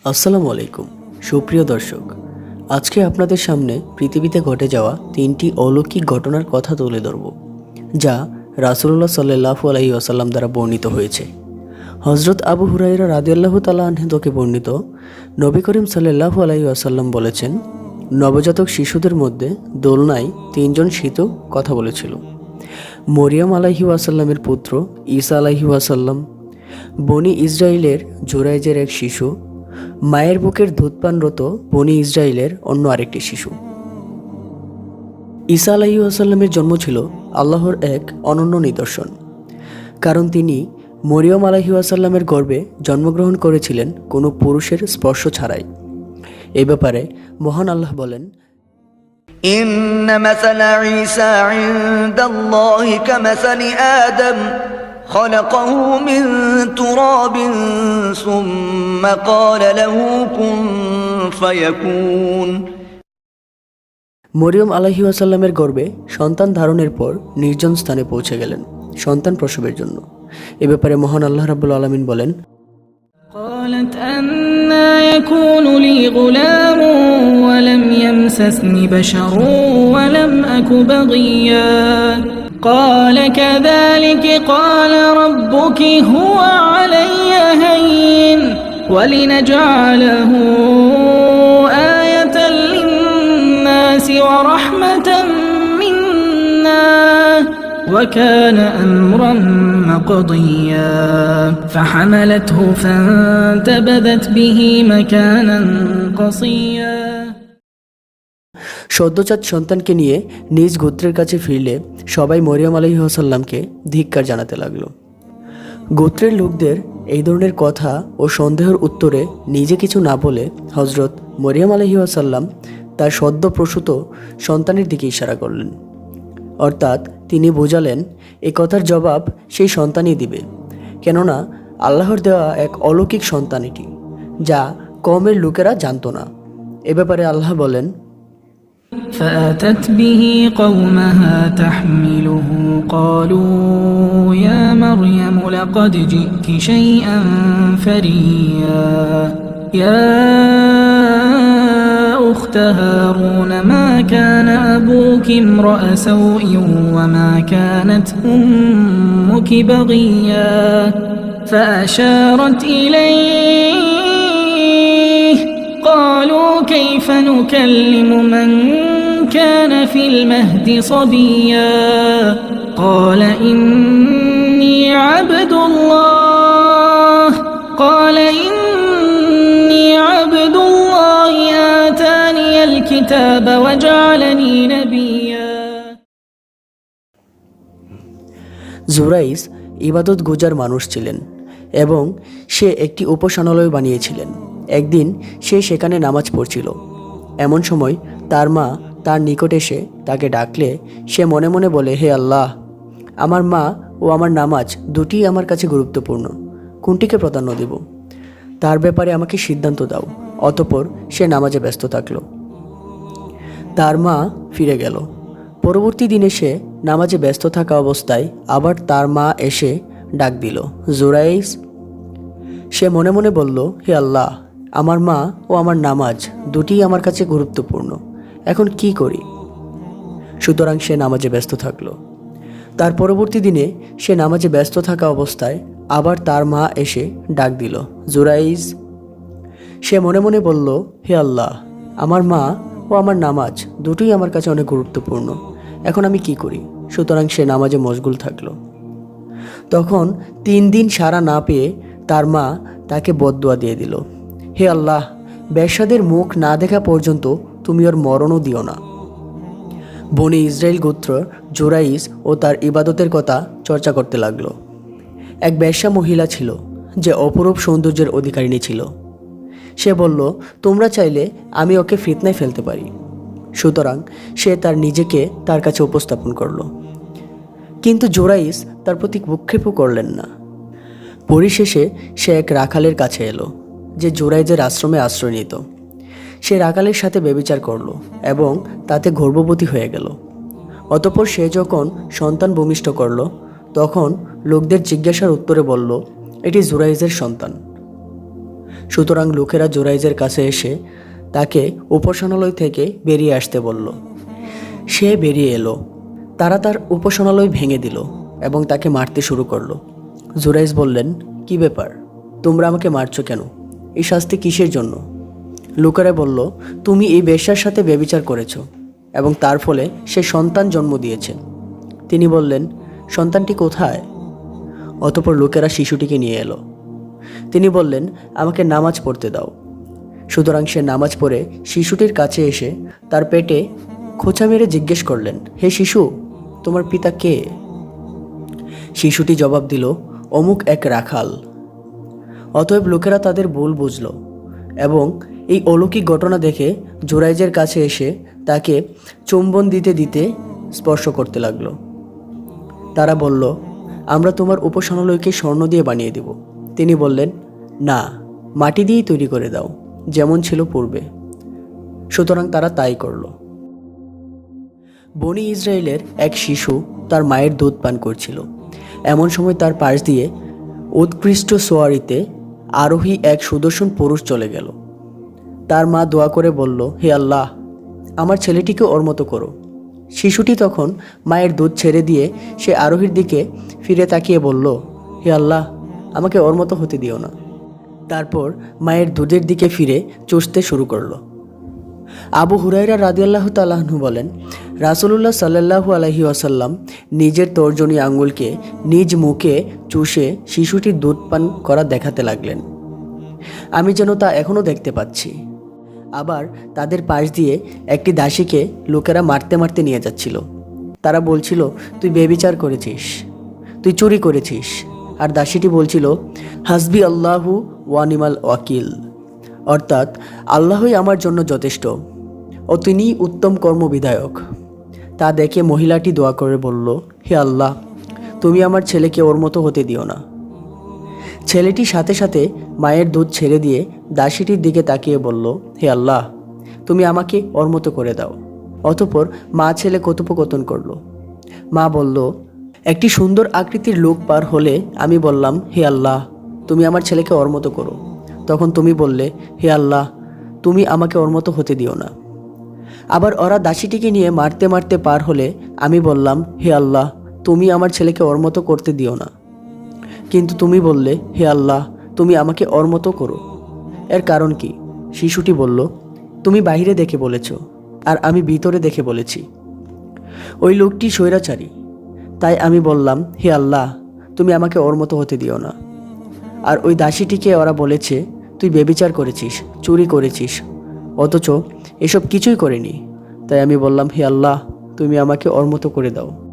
আসসালামু আলাইকুম সুপ্রিয় দর্শক, আজকে আপনাদের সামনে পৃথিবীতে ঘটে যাওয়া 3টি অলৌকিক ঘটনার কথা তুলে ধরব, যা রাসূলুল্লাহ সাল্লাল্লাহু আলাইহি ওয়াসাল্লাম দ্বারা বর্ণিত হয়েছে। হযরত আবু হুরায়রা রাদিয়াল্লাহু তাআলা আনহু থেকে বর্ণিত, নবী করিম সাল্লাল্লাহু আলাইহি ওয়াসাল্লাম বলেছেন, নবজাতক শিশুদের মধ্যে দোলনায় 3জন শিশু কথা বলেছিল। মরিয়ম আলাইহি ওয়াসাল্লামের পুত্র ঈসা আলাইহি ওয়াসাল্লাম, বনি ইসরাইলের জুরাইজের এক শিশু, মায়ের বুকের দুধপানরত বনি ইসরাইলের অন্য আরেকটি শিশু। ঈসা আলাইহি ওয়াসাল্লামের জন্ম ছিল আল্লাহর এক অনন্য নিদর্শন, কারণ তিনি মরিয়ম আলাইহি ওয়াসাল্লামের গর্ভে জন্মগ্রহণ করেছিলেন কোনো পুরুষের স্পর্শ ছাড়াই। এ ব্যাপারে মহান আল্লাহ বলেন, إن مثل عيسى عند الله كمثل آدم خلقه من تراب ثم قال له كن فيكون। মরিয়ম আলাইহি ওয়াসাল্লামের গর্ভে সন্তান ধারণের পর নির্জন স্থানে পৌঁছে গেলেন সন্তান প্রসবের জন্য। এ ব্যাপারে মহান আল্লাহ রাব্বুল আলামিন বলেন, قالت أنى يكون لي غلام ولم يمسسني بشر ولم أك بغيا قال كذلك قال ربك هو علي هين ولنجعله آية للناس ورحمة منا وكان أمرا مقضيا فحملته فانتبذت به مكانا قصيا। সদ্যজাত সন্তানকে নিয়ে নিজ গোত্রের কাছে ফিরলে সবাই মরিয়ম আলাইহি ওয়াসাল্লামকে ধিক্কার জানাতে লাগলো। গোত্রের লোকদের এই ধরনের কথা ও সন্দেহের উত্তরে নিজে কিছু না বলে হযরত মরিয়ম আলাইহি ওয়াসাল্লাম তার সদ্য প্রসূত সন্তানের দিকে ইশারা করলেন, অর্থাৎ তিনি বোঝালেন এই কথার জবাব সেই সন্তানই দিবে, কেননা আল্লাহর দেওয়া এক অলৌকিক সন্তান এটি, যা কওমের লোকেরা জানতো না। এ ব্যাপারে আল্লাহ বলেন, فأتت به قومها تحمله قالوا يا مريم لقد جئت شيئا فريا يا أخت هارون ما كان أبوك امرأ سوء وما كانت أمك بغيا فأشارت إليه قالوا كيف نكلم من كان في المهد صبيا قال إني عبد الله آتاني الكتاب وجعلني نبيا। জুরাইজ ইবাদত গুজার মানুষ ছিলেন এবং সে একটি উপাসনালয় বানিয়েছিলেন। একদিন সে সেখানে নামাজ পড়ছিল। এমন সময় তার মা তার নিকট এসে তাকে ডাকলে সে মনে মনে বলে, হে আল্লাহ, আমার মা ও আমার নামাজ দুটিই আমার কাছে গুরুত্বপূর্ণ, কোনটিকে প্রাধান্য দেব? তার ব্যাপারে আমাকে সিদ্ধান্ত দাও। অতঃপর সে নামাজে ব্যস্ত থাকল। তার মা ফিরে গেল। পরবর্তী দিনে সে নামাজে ব্যস্ত থাকা অবস্থায় আবার তার মা এসে ডাক দিল, জুরাইজ। সে মনে মনে বলল, হে আল্লাহ, আমার মা ও আমার নামাজ দুটিই আমার কাছে গুরুত্বপূর্ণ, এখন কি করি? সুতরাং সে নামাজে ব্যস্ত থাকল। তার পরবর্তী দিনে সে নামাজে ব্যস্ত থাকা অবস্থায় আবার তার মা এসে ডাক দিল, জুরাইজ। সে মনে মনে বলল, হে আল্লাহ, আমার মা ও আমার নামাজ দুটোই আমার কাছে অনেক গুরুত্বপূর্ণ, এখন আমি কি করি? সুতরাং সে নামাজে মশগুল থাকলো। তখন 3 দিন সাড়া না পেয়ে তার মা তাকে বদদুয়া দিয়ে দিল, হে আল্লাহ, বেশ্যাদের মুখ না দেখা পর্যন্ত তুমি ওর মরণও দিও না। বনি ইসরাইল গোত্র জুরাইজ ও তার ইবাদতের কথা চর্চা করতে লাগলো। এক বেশ্যা মহিলা ছিল যে অপরূপ সৌন্দর্যের অধিকারিণী ছিল। সে বলল, তোমরা চাইলে আমি ওকে ফিতনায় ফেলতে পারি। সুতরাং সে তার নিজেকে তার কাছে উপস্থাপন করল, কিন্তু জুরাইজ তার প্রতি ভ্রুক্ষেপও করলেন না। পরিশেষে সে এক রাখালের কাছে এলো যে জুরাইজের আশ্রমে আশ্রয় নিত। সে রাখালের সাথে ব্যভিচার করল এবং তাতে গর্ভবতী হয়ে গেল। অতঃপর সে যখন সন্তান ভূমিষ্ঠ করল, তখন লোকদের জিজ্ঞাসার উত্তরে বলল, এটি জুরাইজের সন্তান। সুতরাং লোকেরা জুরাইজের কাছে এসে তাকে উপাসনালয় থেকে বেরিয়ে আসতে বলল। সে বেরিয়ে এলো। তারা তার উপাসনালয় ভেঙে দিল এবং তাকে মারতে শুরু করলো। জুরাইজ বললেন, কি ব্যাপার, তোমরা আমাকে মারছো কেন? এই শাস্তি কিসের জন্য? লোকেরা বলল, তুমি এই বেশ্যার সাথে ব্যভিচার করেছো এবং তার ফলে সে সন্তান জন্ম দিয়েছে। তিনি বললেন, সন্তানটি কোথায়? অতঃপর লোকেরা শিশুটিকে নিয়ে এলো। তিনি বললেন, আমাকে নামাজ পড়তে দাও। সুতরাং সে নামাজ পড়ে শিশুটির কাছে এসে তার পেটে খোঁচা মেরে জিজ্ঞেস করলেন, হে শিশু, তোমার পিতা কে? শিশুটি জবাব দিল, অমুক এক রাখাল। অতএব লোকেরা তাদের ভুল বুঝল এবং এই অলৌকিক ঘটনা দেখে জুরাইজের কাছে এসে তাকে চুম্বন দিতে দিতে স্পর্শ করতে লাগলো। তারা বলল, আমরা তোমার উপাসনালয়কে স্বর্ণ দিয়ে বানিয়ে দেব। তিনি বললেন, না, মাটি দিয়েই তৈরি করে দাও, যেমন ছিল পূর্বে। সুতরাং তারা তাই করল। বনি ইসরায়েলের এক শিশু তার মায়ের দুধ পান করছিল। এমন সময় তার পাশ দিয়ে উৎকৃষ্ট সোয়ারিতে আরোহী এক সুদর্শন পুরুষ চলে গেল। তার মা দোয়া করে বলল, হে আল্লাহ, আমার ছেলেটিকে ওর মতো করো। শিশুটি তখন মায়ের দুধ ছেড়ে দিয়ে সে আরোহীর দিকে ফিরে তাকিয়ে বলল, হে আল্লাহ, আমাকে ওর মতো হতে দিও না। তারপর মায়ের দুধের দিকে ফিরে চুষতে শুরু করলো। আবু হুরায়রা রাদিয়াল্লাহু তাআলা আনহু বলেন, রাসূলুল্লাহ সাল্লাল্লাহু আলাইহি ওয়াসাল্লাম নিজের তর্জনী আঙ্গুলকে নিজ মুখে চুষে শিশুটির দুধ পান করা দেখাতে লাগলেন। আমি যেন তা এখনও দেখতে পাচ্ছি। আবার তাদের পাশ দিয়ে একটি দাসীকে লোকেরা মারতে মারতে নিয়ে যাচ্ছিল। তারা বলছিল, তুই ব্যভিচার করেছিস, তুই চুরি করেছিস। আর দাসীটি বলছিল, হাসবি আল্লাহু ওয়া নিমাল ওয়াকিল, অর্থাৎ আল্লাহই আমার জন্য যথেষ্ট ও তিনিই উত্তম কর্মবিধায়ক। তা দেখে মহিলাটি দোয়া করে বলল, হে আল্লাহ, তুমি আমার ছেলেকে ওর মতো হতে দিও না। ছেলেটি সাথে সাথে মায়ের দুধ ছেড়ে দিয়ে দাসীটির দিকে তাকিয়ে বলল, হে আল্লাহ, তুমি আমাকে ওর মতো করে দাও। অতঃপর মা ছেলে কথোপকথন করল। মা বলল, একটি সুন্দর আকৃতির লোক পার হলে আমি বললাম, হে আল্লাহ, তুমি আমার ছেলেকে ওর মতো করো। তখন তুমি বললে, হে আল্লাহ, তুমি আমাকে ওর মতো হতে দিও না। আবার ওরা দাসীটিকে নিয়ে মারতে মারতে পার হলে আমি বললাম, হে আল্লাহ, তুমি আমার ছেলেকে ওর মতো করতে দিও না। কিন্তু তুমি বললে, হে আল্লাহ, তুমি আমাকে ওর মতো করো। এর কারণ কি? শিশুটি বলল, তুমি বাইরে দেখে বলেছ আর আমি ভিতরে দেখে বলেছি। ওই লোকটি স্বৈরাচারী, তাই আমি বললাম, হে আল্লাহ, তুমি আমাকে ওর মতো হতে দিও না। আর ওই দাসীটিকে ওরা বলেছে, তুই ব্যভিচার করেছিস, চুরি করেছিস, অথচ এসব কিছুই করেনি। তাই আমি বললাম, হে আল্লাহ, তুমি আমাকে ওর মতো করে দাও।